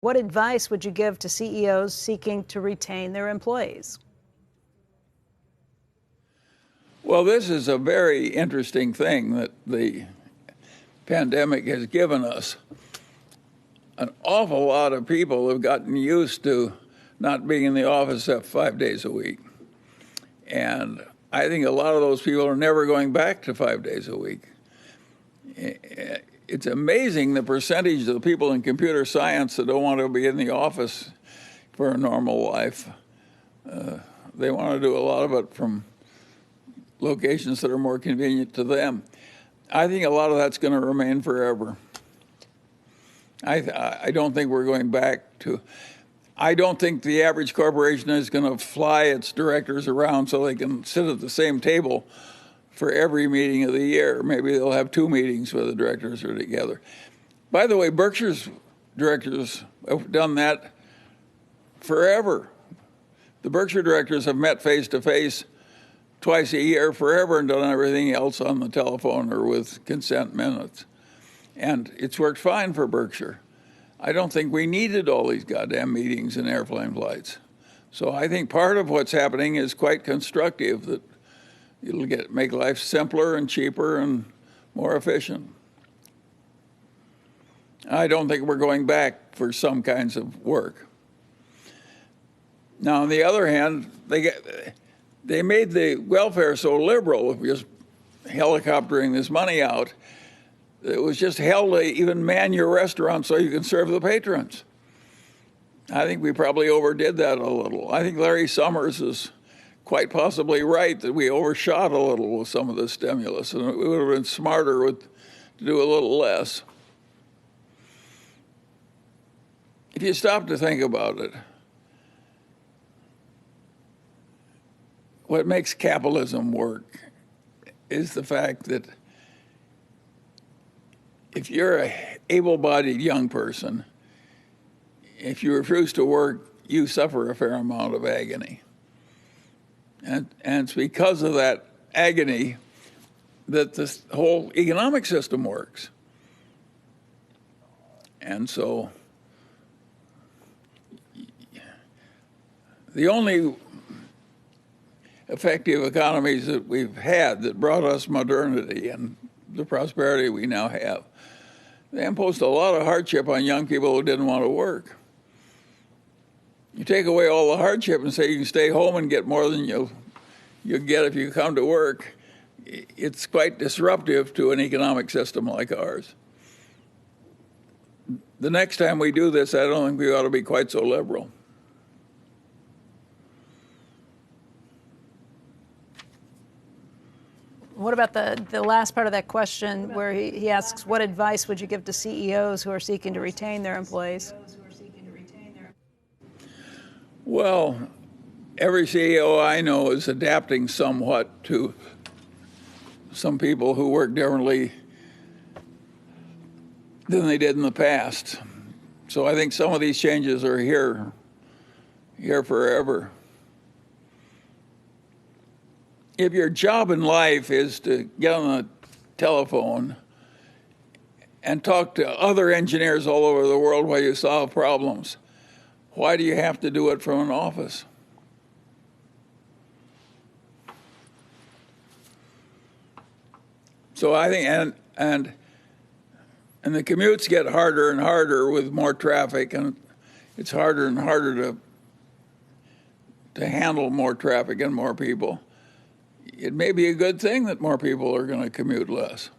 What advice would you give to CEOs seeking to retain their employees? Well, this is a very interesting thing that the pandemic has given us. An awful lot of people have gotten used to not being in the office except 5 days a week. And I think a lot of those people are never going back to 5 days a week. It's amazing the percentage of the people in computer science that don't want to be in the office for a normal life. They want to do a lot of it from locations that are more convenient to them. I think a lot of that's going to remain forever. I don't think we're going back to. I don't think the average corporation is going to fly its directors around so they can sit at the same table for every meeting of the year. Maybe they'll have 2 meetings where the directors are together. By the way, Berkshire's directors have done that forever. The Berkshire directors have met face to face twice a year forever and done everything else on the telephone or with consent minutes. And it's worked fine for Berkshire. I don't think we needed all these goddamn meetings and airplane flights. So I think part of what's happening is quite constructive, that it'll make life simpler and cheaper and more efficient. I don't think we're going back for some kinds of work. Now, on the other hand, they made the welfare so liberal, just helicoptering this money out, it was just hell to even man your restaurant so you can serve the patrons. I think we probably overdid that a little. I think Larry Summers is quite possibly right that we overshot a little with some of the stimulus, and it would have been smarter to do a little less. If you stop to think about it, what makes capitalism work is the fact that if you're an able-bodied young person, if you refuse to work, you suffer a fair amount of agony. And it's because of that agony that this whole economic system works. And so the only effective economies that we've had that brought us modernity and the prosperity we now have, they imposed a lot of hardship on young people who didn't want to work. You take away all the hardship and say you can stay home and get more than you'll get if you come to work, it's quite disruptive to an economic system like ours. The next time we do this, I don't think we ought to be quite so liberal. What about the last part of that question where he asks, what advice would you give to CEOs who are seeking to retain their employees? Well, every CEO I know is adapting somewhat to some people who work differently than they did in the past. So I think some of these changes are here forever. If your job in life is to get on the telephone and talk to other engineers all over the world while you solve problems, why do you have to do it from an office? So I think, and the commutes get harder and harder with more traffic, and it's harder and harder to handle more traffic and more people. It may be a good thing that more people are going to commute less.